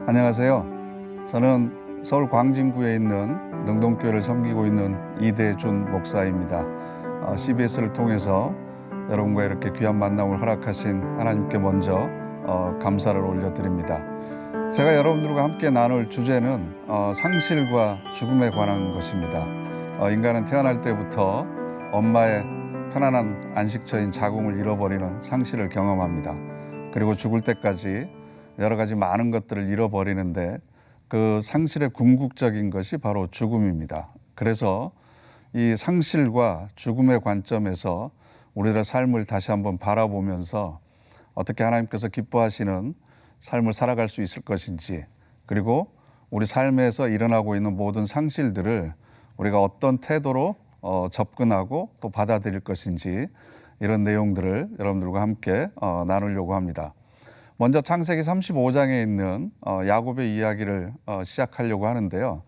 안녕하세요. 저는 서울 광진구에 있는 능동교회를 섬기고 있는 이대준 목사입니다. CBS를 통해서 여러분과 이렇게 귀한 만남을 허락하신 하나님께 먼저 감사를 올려드립니다. 제가 여러분들과 함께 나눌 주제는 상실과 죽음에 관한 것입니다. 인간은 태어날 때부터 엄마의 편안한 안식처인 자궁을 잃어버리는 상실을 경험합니다. 그리고 죽을 때까지 여러 가지 많은 것들을 잃어버리는데 그 상실의 궁극적인 것이 바로 죽음입니다. 그래서 이 상실과 죽음의 관점에서 우리들의 삶을 다시 한번 바라보면서 어떻게 하나님께서 기뻐하시는 삶을 살아갈 수 있을 것인지, 그리고 우리 삶에서 일어나고 있는 모든 상실들을 우리가 어떤 태도로 접근하고 또 받아들일 것인지, 이런 내용들을 여러분들과 함께 나누려고 합니다. 먼저 창세기 35장에 있는 야곱의 이야기를 시작하려고 하는데요.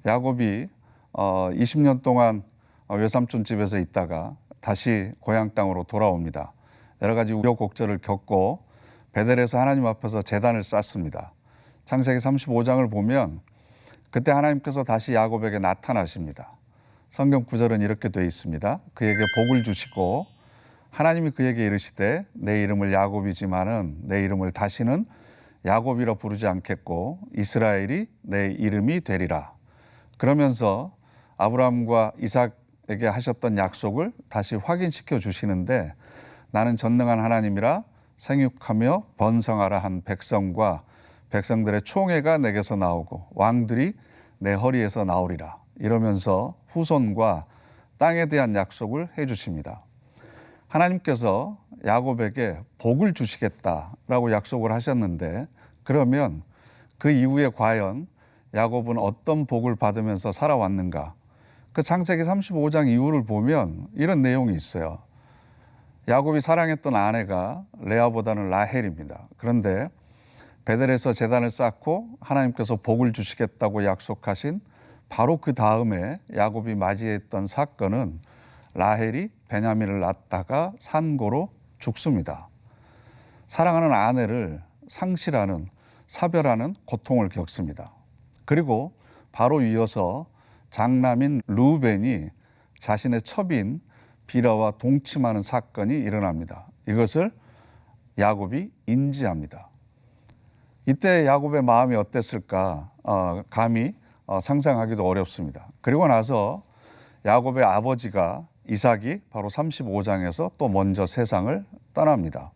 야곱이 20년 동안 외삼촌 집에서 있다가 다시 고향 땅으로 돌아옵니다. 여러 가지 우여곡절을 겪고 베델에서 하나님 앞에서 제단을 쌓습니다. 창세기 35장을 보면 그때 하나님께서 다시 야곱에게 나타나십니다. 성경 구절은 이렇게 되어 있습니다. 그에게 복을 주시고 하나님이 그에게 이르시되 내 이름을 야곱이지만은 내 이름을 다시는 야곱이라 부르지 않겠고 이스라엘이 내 이름이 되리라. 그러면서 아브라함과 이삭에게 하셨던 약속을 다시 확인시켜 주시는데, 나는 전능한 하나님이라 생육하며 번성하라 한 백성과 백성들의 총회가 내게서 나오고 왕들이 내 허리에서 나오리라. 이러면서 후손과 땅에 대한 약속을 해 주십니다. 하나님께서 야곱에게 복을 주시겠다라고 약속을 하셨는데, 그러면 그 이후에 과연 야곱은 어떤 복을 받으면서 살아왔는가? 그 창세기 35장 이후를 보면 이런 내용이 있어요. 야곱이 사랑했던 아내가 레아보다는 라헬입니다. 그런데 베델에서 제단을 쌓고 하나님께서 복을 주시겠다고 약속하신 바로 그 다음에 야곱이 맞이했던 사건은 라헬이 베냐민을 낳다가 산고로 죽습니다. 사랑하는 아내를 상실하는, 사별하는 고통을 겪습니다. 그리고 바로 이어서 장남인 르우벤이 자신의 첩인 비라와 동침하는 사건이 일어납니다. 이것을 야곱이 인지합니다. 이때 야곱의 마음이 어땠을까 감히 상상하기도 어렵습니다. 그리고 나서 야곱의 아버지가 이삭이 바로 35장에서 또 먼저 세상을 떠납니다.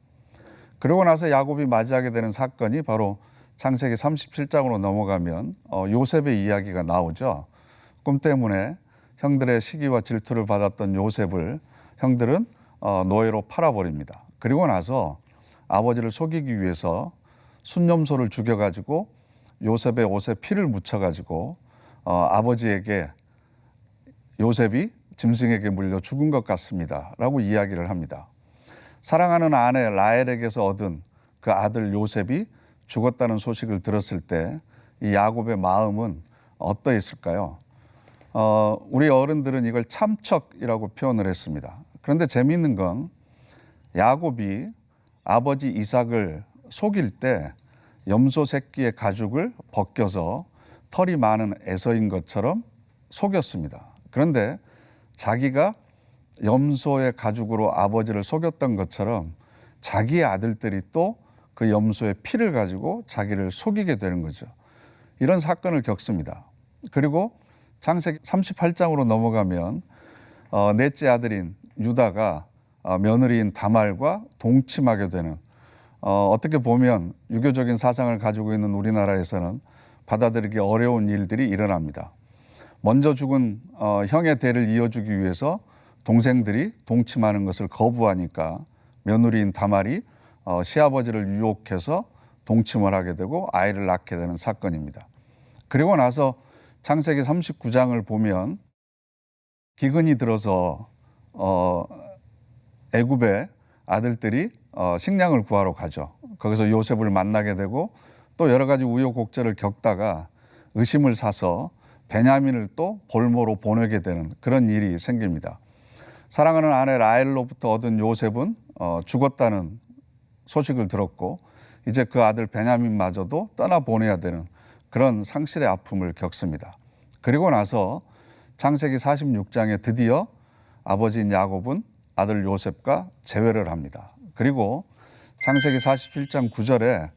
그러고 나서 야곱이 맞이하게 되는 사건이 바로 창세기 37장으로 넘어가면 요셉의 이야기가 나오죠. 꿈 때문에 형들의 시기와 질투를 받았던 요셉을 형들은 노예로 팔아버립니다. 그리고 나서 아버지를 속이기 위해서 순념소를 죽여가지고 요셉의 옷에 피를 묻혀가지고 아버지에게 요셉이 짐승에게 물려 죽은 것 같습니다 라고 이야기를 합니다. 사랑하는 아내 라헬에게서 얻은 그 아들 요셉이 죽었다는 소식을 들었을 때 이 야곱의 마음은 어떠했을까요? 우리 어른들은 이걸 참척이라고 표현을 했습니다. 그런데 재미있는 건 야곱이 아버지 이삭을 속일 때 염소 새끼의 가죽을 벗겨서 털이 많은 에서인 것처럼 속였습니다. 그런데 자기가 염소의 가죽으로 아버지를 속였던 것처럼 자기의 아들들이 또 그 염소의 피를 가지고 자기를 속이게 되는 거죠. 이런 사건을 겪습니다. 그리고 창세기 38장으로 넘어가면 넷째 아들인 유다가 며느리인 다말과 동침하게 되는, 어떻게 보면 유교적인 사상을 가지고 있는 우리나라에서는 받아들이기 어려운 일들이 일어납니다. 먼저 죽은 형의 대를 이어주기 위해서 동생들이 동침하는 것을 거부하니까 며느리인 다말이 시아버지를 유혹해서 동침을 하게 되고 아이를 낳게 되는 사건입니다. 그리고 나서 창세기 39장을 보면 기근이 들어서 애굽의 아들들이 식량을 구하러 가죠. 거기서 요셉을 만나게 되고 또 여러 가지 우여곡절을 겪다가 의심을 사서 베냐민을 또 볼모로 보내게 되는 그런 일이 생깁니다. 사랑하는 아내 라헬로부터 얻은 요셉은 죽었다는 소식을 들었고 이제 그 아들 베냐민마저도 떠나보내야 되는 그런 상실의 아픔을 겪습니다. 그리고 나서 창세기 46장에 드디어 아버지인 야곱은 아들 요셉과 재회를 합니다. 그리고 창세기 47장 9절에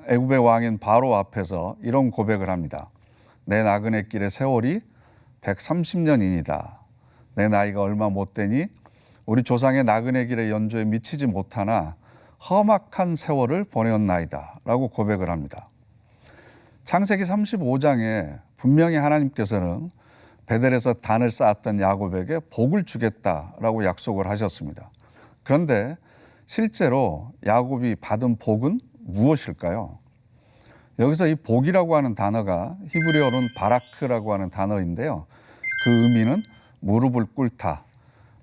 애굽의 왕인 바로 앞에서 이런 고백을 합니다. 내 나그네 길의 세월이 130년이니다. 내 나이가 얼마 못 되니 우리 조상의 나그네 길의 연조에 미치지 못하나 험악한 세월을 보내었나이다 라고 고백을 합니다. 창세기 35장에 분명히 하나님께서는 베델에서 단을 쌓았던 야곱에게 복을 주겠다라고 약속을 하셨습니다. 그런데 실제로 야곱이 받은 복은 무엇일까요? 여기서 이 복이라고 하는 단어가 히브리어로는 바라크라고 하는 단어인데요. 그 의미는 무릎을 꿇다,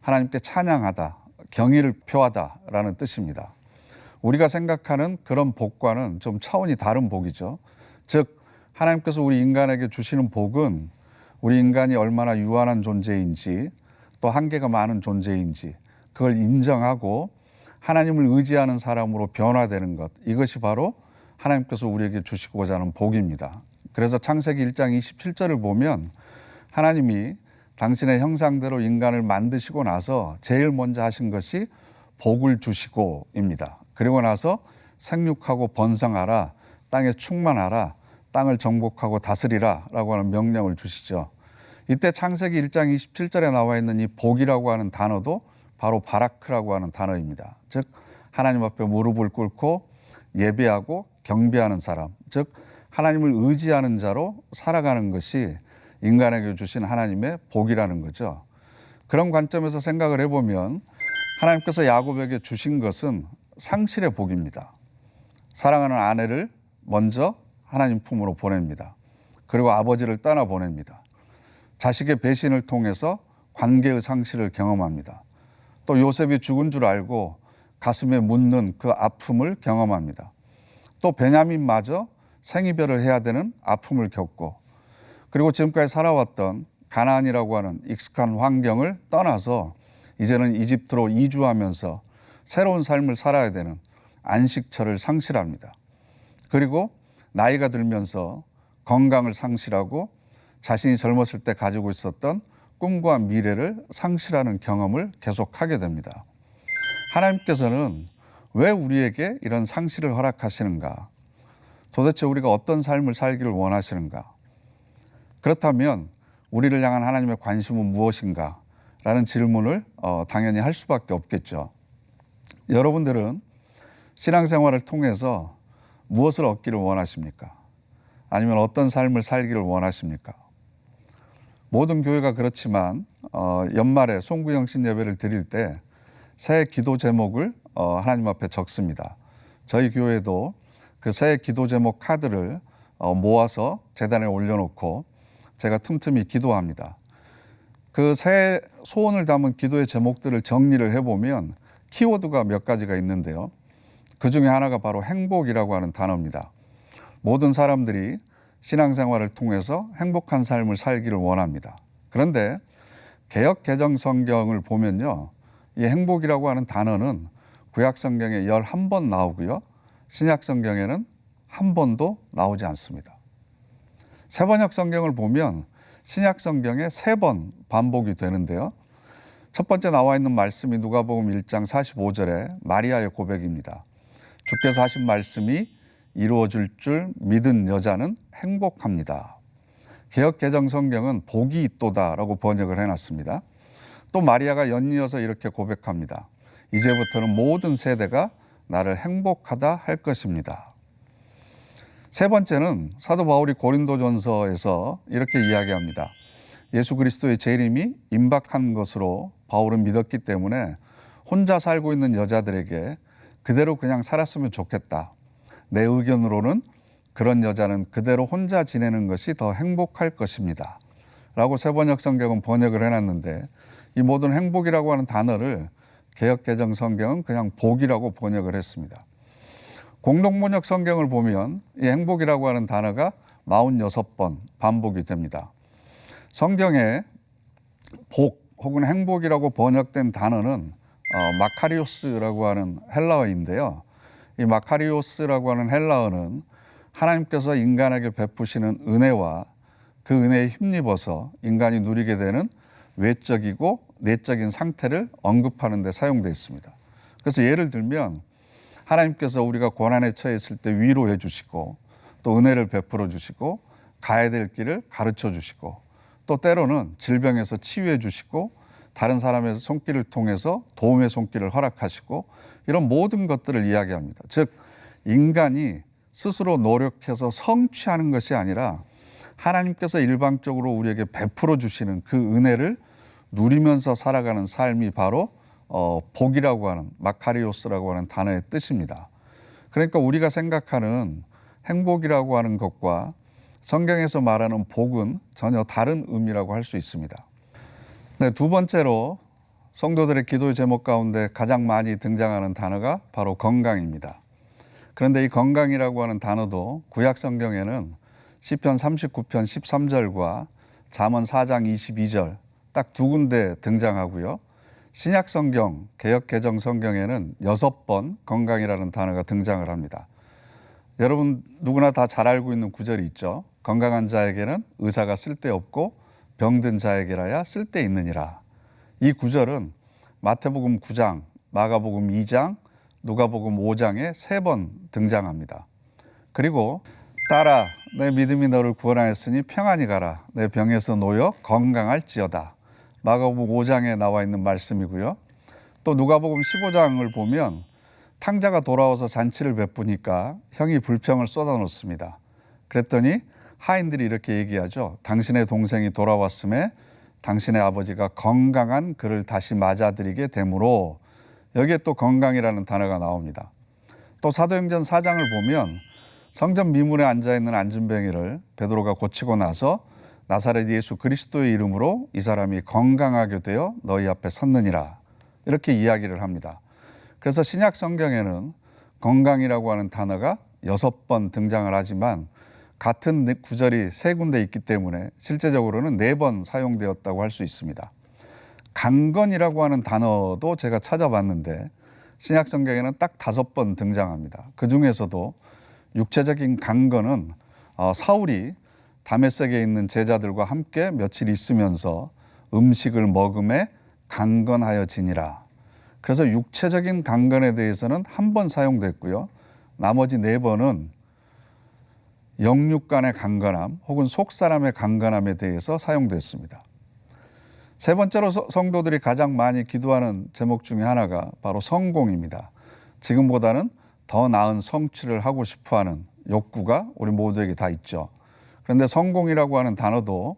하나님께 찬양하다, 경의를 표하다라는 뜻입니다. 우리가 생각하는 그런 복과는 좀 차원이 다른 복이죠. 즉 하나님께서 우리 인간에게 주시는 복은 우리 인간이 얼마나 유한한 존재인지 또 한계가 많은 존재인지 그걸 인정하고 하나님을 의지하는 사람으로 변화되는 것, 이것이 바로 하나님께서 우리에게 주시고자 하는 복입니다. 그래서 창세기 1장 27절을 보면 하나님이 당신의 형상대로 인간을 만드시고 나서 제일 먼저 하신 것이 복을 주시고입니다. 그리고 나서 생육하고 번성하라, 땅에 충만하라, 땅을 정복하고 다스리라 라고 하는 명령을 주시죠. 이때 창세기 1장 27절에 나와 있는 이 복이라고 하는 단어도 바로 바라크라고 하는 단어입니다. 즉 하나님 앞에 무릎을 꿇고 예배하고 경배하는 사람, 즉 하나님을 의지하는 자로 살아가는 것이 인간에게 주신 하나님의 복이라는 거죠. 그런 관점에서 생각을 해보면 하나님께서 야곱에게 주신 것은 상실의 복입니다. 사랑하는 아내를 먼저 하나님 품으로 보냅니다. 그리고 아버지를 떠나보냅니다. 자식의 배신을 통해서 관계의 상실을 경험합니다. 또 요셉이 죽은 줄 알고 가슴에 묻는 그 아픔을 경험합니다. 또 베냐민마저 생이별을 해야 되는 아픔을 겪고, 그리고 지금까지 살아왔던 가나안이라고 하는 익숙한 환경을 떠나서 이제는 이집트로 이주하면서 새로운 삶을 살아야 되는 안식처를 상실합니다. 그리고 나이가 들면서 건강을 상실하고 자신이 젊었을 때 가지고 있었던 꿈과 미래를 상실하는 경험을 계속하게 됩니다. 하나님께서는 왜 우리에게 이런 상실을 허락하시는가? 도대체 우리가 어떤 삶을 살기를 원하시는가? 그렇다면 우리를 향한 하나님의 관심은 무엇인가? 라는 질문을 당연히 할 수밖에 없겠죠. 여러분들은 신앙생활을 통해서 무엇을 얻기를 원하십니까? 아니면 어떤 삶을 살기를 원하십니까? 모든 교회가 그렇지만 연말에 송구영신 예배를 드릴 때 새해 기도 제목을 하나님 앞에 적습니다. 저희 교회도 그 새해 기도 제목 카드를 모아서 제단에 올려놓고 제가 틈틈이 기도합니다. 그 새해 소원을 담은 기도의 제목들을 정리를 해보면 키워드가 몇 가지가 있는데요. 그 중에 하나가 바로 행복이라고 하는 단어입니다. 모든 사람들이 신앙생활을 통해서 행복한 삶을 살기를 원합니다. 그런데 개역 개정 성경을 보면요, 이 행복이라고 하는 단어는 구약 성경에 11번 나오고요, 신약 성경에는 한 번도 나오지 않습니다. 세번역 성경을 보면 신약 성경에 3번 반복이 되는데요. 첫 번째 나와 있는 말씀이 누가복음 1장 45절에 마리아의 고백입니다. 주께서 하신 말씀이 이루어질 줄 믿은 여자는 행복합니다. 개역 개정 성경은 복이 있도다라고 번역을 해놨습니다. 또 마리아가 연이어서 이렇게 고백합니다. 이제부터는 모든 세대가 나를 행복하다 할 것입니다. 세 번째는 사도 바울이 고린도전서에서 이렇게 이야기합니다. 예수 그리스도의 재림이 임박한 것으로 바울은 믿었기 때문에 혼자 살고 있는 여자들에게 그대로 그냥 살았으면 좋겠다. 내 의견으로는 그런 여자는 그대로 혼자 지내는 것이 더 행복할 것입니다. 라고 세번역 성경은 번역을 해놨는데 이 모든 행복이라고 하는 단어를 개역 개정 성경은 그냥 복이라고 번역을 했습니다. 공동번역 성경을 보면 이 행복이라고 하는 단어가 46번 반복이 됩니다. 성경에 복 혹은 행복이라고 번역된 단어는 마카리오스라고 하는 헬라어인데요. 이 마카리오스라고 하는 헬라어는 하나님께서 인간에게 베푸시는 은혜와 그 은혜에 힘입어서 인간이 누리게 되는 외적이고 내적인 상태를 언급하는 데 사용되어 있습니다. 그래서 예를 들면 하나님께서 우리가 고난에 처했을 때 위로해 주시고 또 은혜를 베풀어 주시고 가야 될 길을 가르쳐 주시고 또 때로는 질병에서 치유해 주시고 다른 사람의 손길을 통해서 도움의 손길을 허락하시고 이런 모든 것들을 이야기합니다. 즉 인간이 스스로 노력해서 성취하는 것이 아니라 하나님께서 일방적으로 우리에게 베풀어 주시는 그 은혜를 누리면서 살아가는 삶이 바로 복이라고 하는 마카리오스라고 하는 단어의 뜻입니다. 그러니까 우리가 생각하는 행복이라고 하는 것과 성경에서 말하는 복은 전혀 다른 의미라고 할 수 있습니다. 네, 두 번째로 성도들의 기도의 제목 가운데 가장 많이 등장하는 단어가 바로 건강입니다. 그런데 이 건강이라고 하는 단어도 구약 성경에는 시편 39편 13절과 잠언 4장 22절 딱 두 군데 등장하고요. 신약 성경, 개역 개정 성경에는 6번 건강이라는 단어가 등장을 합니다. 여러분 누구나 다 잘 알고 있는 구절이 있죠. 건강한 자에게는 의사가 쓸데없고 병든 자에게라야 쓸데있느니라. 이 구절은 마태복음 9장, 마가복음 2장, 누가복음 5장에 3번 등장합니다. 그리고 딸아 내 믿음이 너를 구원하였으니 평안히 가라. 내 병에서 놓여 건강할지어다. 마가복음 5장에 나와 있는 말씀이고요. 또 누가복음 15장을 보면 탕자가 돌아와서 잔치를 베푸니까 형이 불평을 쏟아놓습니다. 그랬더니 하인들이 이렇게 얘기하죠. 당신의 동생이 돌아왔음에 당신의 아버지가 건강한 그를 다시 맞아들이게 되므로 여기에 또 건강이라는 단어가 나옵니다. 또 사도행전 4장을 보면 성전 미문에 앉아있는 안진뱅이를 베드로가 고치고 나서 나사렛 예수 그리스도의 이름으로 이 사람이 건강하게 되어 너희 앞에 섰느니라 이렇게 이야기를 합니다. 그래서 신약 성경에는 건강이라고 하는 단어가 6번 등장을 하지만 같은 구절이 3군데 있기 때문에 실제적으로는 4번 사용되었다고 할 수 있습니다. 강건이라고 하는 단어도 제가 찾아봤는데 신약 성경에는 딱 5번 등장합니다. 그 중에서도 육체적인 강건은 사울이 다메섹에 있는 제자들과 함께 며칠 있으면서 음식을 먹음에 강건하여지니라. 그래서 육체적인 강건에 대해서는 1번 사용됐고요. 나머지 4번은 영육 간의 강건함 혹은 속사람의 강건함에 대해서 사용됐습니다. 세 번째로 성도들이 가장 많이 기도하는 제목 중에 하나가 바로 성공입니다. 지금보다는 더 나은 성취를 하고 싶어하는 욕구가 우리 모두에게 다 있죠. 그런데 성공이라고 하는 단어도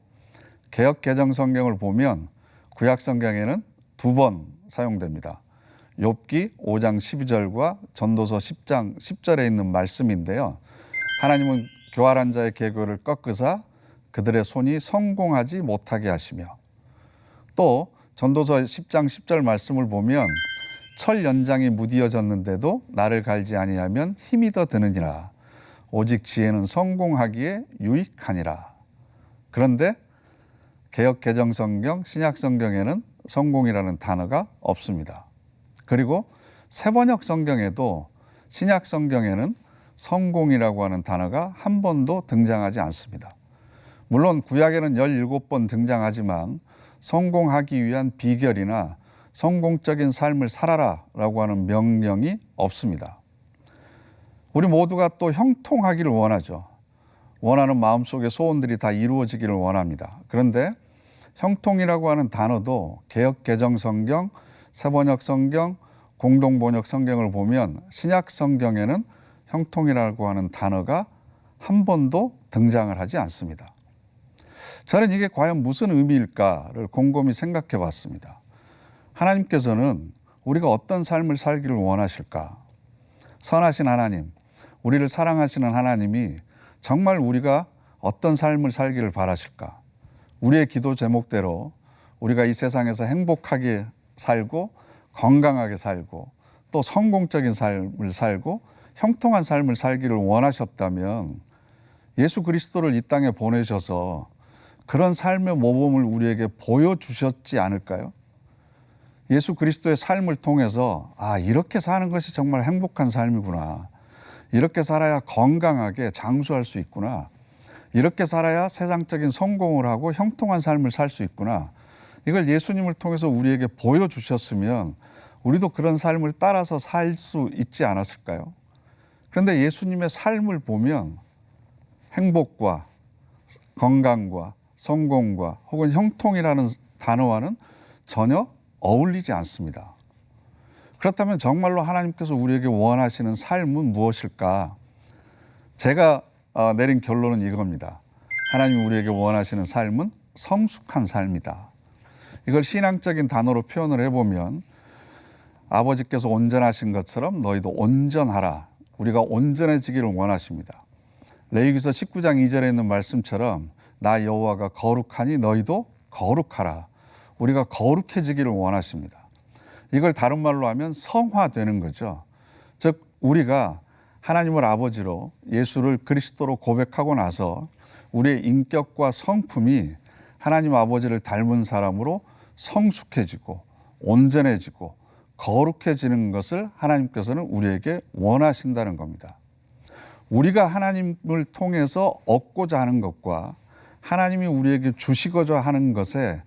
개역 개정 성경을 보면 구약 성경에는 2번 사용됩니다. 욥기 5장 12절과 전도서 10장 10절에 있는 말씀인데요. 하나님은 교활한 자의 계교를 꺾으사 그들의 손이 성공하지 못하게 하시며 또 전도서 10장 10절 말씀을 보면 철 연장이 무디어졌는데도 나를 갈지 아니하면 힘이 더 드느니라. 오직 지혜는 성공하기에 유익하니라. 그런데 개역 개정 성경, 신약 성경에는 성공이라는 단어가 없습니다. 그리고 새번역 성경에도 신약 성경에는 성공이라고 하는 단어가 한 번도 등장하지 않습니다. 물론 구약에는 17번 등장하지만 성공하기 위한 비결이나 성공적인 삶을 살아라라고 하는 명령이 없습니다. 우리 모두가 또 형통하기를 원하죠. 원하는 마음속의 소원들이 다 이루어지기를 원합니다. 그런데 형통이라고 하는 단어도 개역 개정 성경, 새번역 성경, 공동번역 성경을 보면 신약 성경에는 형통이라고 하는 단어가 한 번도 등장을 하지 않습니다. 저는 이게 과연 무슨 의미일까를 곰곰이 생각해 봤습니다. 하나님께서는 우리가 어떤 삶을 살기를 원하실까? 선하신 하나님, 우리를 사랑하시는 하나님이 정말 우리가 어떤 삶을 살기를 바라실까? 우리의 기도 제목대로 우리가 이 세상에서 행복하게 살고 건강하게 살고 또 성공적인 삶을 살고 형통한 삶을 살기를 원하셨다면 예수 그리스도를 이 땅에 보내셔서 그런 삶의 모범을 우리에게 보여주셨지 않을까요? 예수 그리스도의 삶을 통해서 이렇게 사는 것이 정말 행복한 삶이구나. 이렇게 살아야 건강하게 장수할 수 있구나. 이렇게 살아야 세상적인 성공을 하고 형통한 삶을 살 수 있구나. 이걸 예수님을 통해서 우리에게 보여주셨으면 우리도 그런 삶을 따라서 살 수 있지 않았을까요? 그런데 예수님의 삶을 보면 행복과 건강과 성공과 혹은 형통이라는 단어와는 전혀 어울리지 않습니다. 그렇다면 정말로 하나님께서 우리에게 원하시는 삶은 무엇일까? 제가 내린 결론은 이겁니다. 하나님이 우리에게 원하시는 삶은 성숙한 삶이다. 이걸 신앙적인 단어로 표현을 해보면 아버지께서 온전하신 것처럼 너희도 온전하라. 우리가 온전해지기를 원하십니다. 레위기서 19장 2절에 있는 말씀처럼 나 여호와가 거룩하니 너희도 거룩하라. 우리가 거룩해지기를 원하십니다. 이걸 다른 말로 하면 성화되는 거죠. 즉 우리가 하나님을 아버지로 예수를 그리스도로 고백하고 나서 우리의 인격과 성품이 하나님 아버지를 닮은 사람으로 성숙해지고 온전해지고 거룩해지는 것을 하나님께서는 우리에게 원하신다는 겁니다. 우리가 하나님을 통해서 얻고자 하는 것과 하나님이 우리에게 주시고자 하는 것의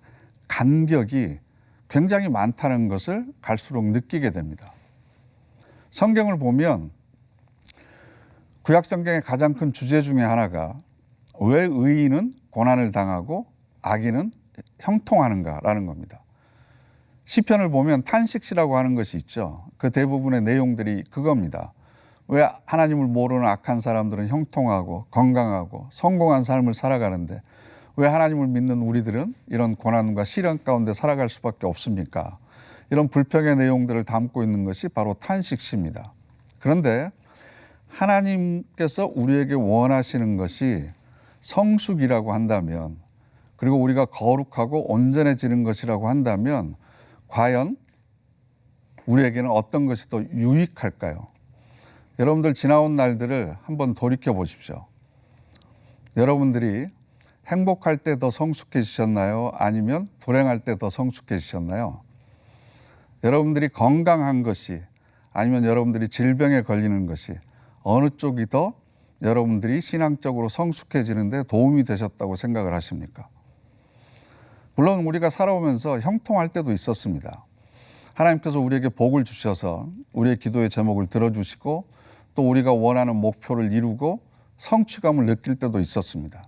간격이 굉장히 많다는 것을 갈수록 느끼게 됩니다. 성경을 보면 구약 성경의 가장 큰 주제 중에 하나가 왜 의인은 고난을 당하고 악인은 형통하는가라는 겁니다. 시편을 보면 탄식시라고 하는 것이 있죠. 그 대부분의 내용들이 그겁니다. 왜 하나님을 모르는 악한 사람들은 형통하고 건강하고 성공한 삶을 살아가는데 왜 하나님을 믿는 우리들은 이런 고난과 시련 가운데 살아갈 수밖에 없습니까? 이런 불평의 내용들을 담고 있는 것이 바로 탄식시입니다. 그런데 하나님께서 우리에게 원하시는 것이 성숙이라고 한다면 그리고 우리가 거룩하고 온전해지는 것이라고 한다면 과연 우리에게는 어떤 것이 더 유익할까요? 여러분들 지나온 날들을 한번 돌이켜 보십시오. 여러분들이 행복할 때 더 성숙해지셨나요? 아니면 불행할 때 더 성숙해지셨나요? 여러분들이 건강한 것이 아니면 여러분들이 질병에 걸리는 것이 어느 쪽이 더 여러분들이 신앙적으로 성숙해지는 데 도움이 되셨다고 생각을 하십니까? 물론 우리가 살아오면서 형통할 때도 있었습니다. 하나님께서 우리에게 복을 주셔서 우리의 기도의 제목을 들어주시고 또 우리가 원하는 목표를 이루고 성취감을 느낄 때도 있었습니다.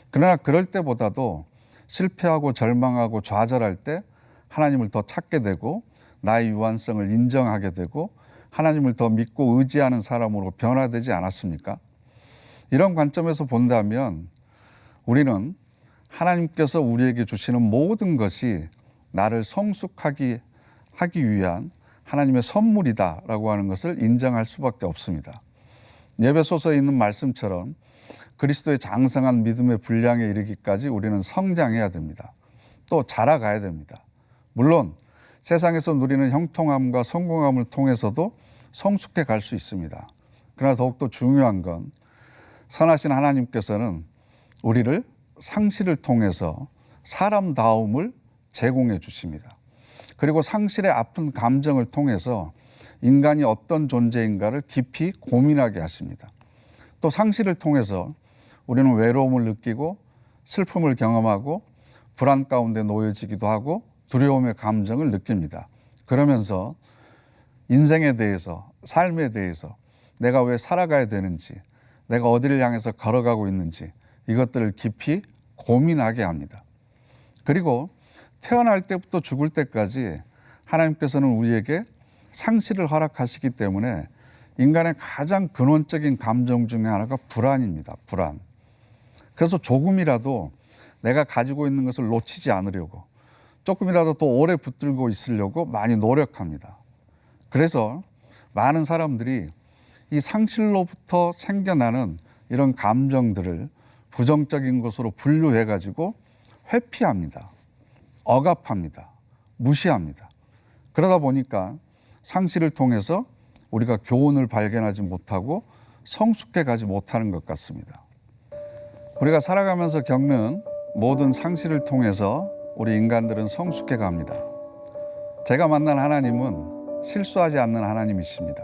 그러나 그럴 때보다도 실패하고 절망하고 좌절할 때 하나님을 더 찾게 되고 나의 유한성을 인정하게 되고 하나님을 더 믿고 의지하는 사람으로 변화되지 않았습니까? 이런 관점에서 본다면 우리는 하나님께서 우리에게 주시는 모든 것이 나를 성숙하게 하기 위한 하나님의 선물이다라고 하는 것을 인정할 수밖에 없습니다. 예배소서에 있는 말씀처럼 그리스도의 장성한 믿음의 분량에 이르기까지 우리는 성장해야 됩니다. 또 자라가야 됩니다. 물론 세상에서 누리는 형통함과 성공함을 통해서도 성숙해 갈 수 있습니다. 그러나 더욱더 중요한 건 선하신 하나님께서는 우리를 상실을 통해서 사람다움을 제공해 주십니다. 그리고 상실의 아픈 감정을 통해서 인간이 어떤 존재인가를 깊이 고민하게 하십니다. 또 상실을 통해서 우리는 외로움을 느끼고 슬픔을 경험하고 불안 가운데 놓여지기도 하고 두려움의 감정을 느낍니다. 그러면서 인생에 대해서, 삶에 대해서 내가 왜 살아가야 되는지, 내가 어디를 향해서 걸어가고 있는지 이것들을 깊이 고민하게 합니다. 그리고 태어날 때부터 죽을 때까지 하나님께서는 우리에게 상실을 허락하시기 때문에 인간의 가장 근원적인 감정 중에 하나가 불안입니다. 불안. 그래서 조금이라도 내가 가지고 있는 것을 놓치지 않으려고 조금이라도 더 오래 붙들고 있으려고 많이 노력합니다. 그래서 많은 사람들이 이 상실로부터 생겨나는 이런 감정들을 부정적인 것으로 분류해가지고 회피합니다. 억압합니다. 무시합니다. 그러다 보니까 상실을 통해서 우리가 교훈을 발견하지 못하고 성숙해 가지 못하는 것 같습니다. 우리가 살아가면서 겪는 모든 상실을 통해서 우리 인간들은 성숙해 갑니다. 제가 만난 하나님은 실수하지 않는 하나님이십니다.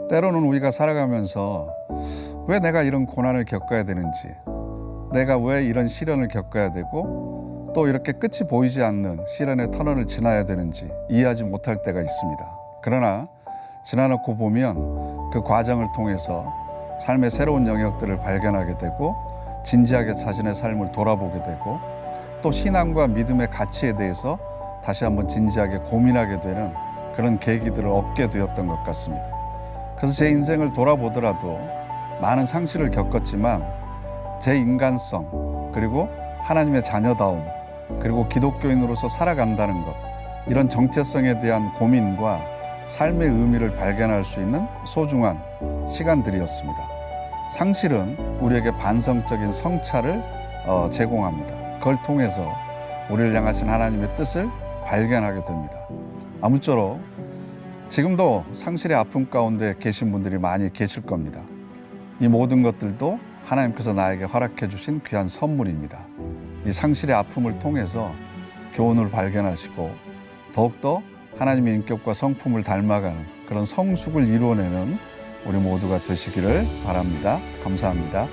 때로는 우리가 살아가면서 왜 내가 이런 고난을 겪어야 되는지, 내가 왜 이런 시련을 겪어야 되고 또 이렇게 끝이 보이지 않는 시련의 터널을 지나야 되는지 이해하지 못할 때가 있습니다. 그러나 지나놓고 보면 그 과정을 통해서 삶의 새로운 영역들을 발견하게 되고 진지하게 자신의 삶을 돌아보게 되고 또 신앙과 믿음의 가치에 대해서 다시 한번 진지하게 고민하게 되는 그런 계기들을 얻게 되었던 것 같습니다. 그래서 제 인생을 돌아보더라도 많은 상실을 겪었지만 제 인간성 그리고 하나님의 자녀다움 그리고 기독교인으로서 살아간다는 것, 이런 정체성에 대한 고민과 삶의 의미를 발견할 수 있는 소중한 시간들이었습니다. 상실은 우리에게 반성적인 성찰을 제공합니다. 그걸 통해서 우리를 향하신 하나님의 뜻을 발견하게 됩니다. 아무쪼록 지금도 상실의 아픔 가운데 계신 분들이 많이 계실 겁니다. 이 모든 것들도 하나님께서 나에게 허락해 주신 귀한 선물입니다. 이 상실의 아픔을 통해서 교훈을 발견하시고 더욱더 하나님의 인격과 성품을 닮아가는 그런 성숙을 이루어내는 우리 모두가 되시기를 바랍니다. 감사합니다.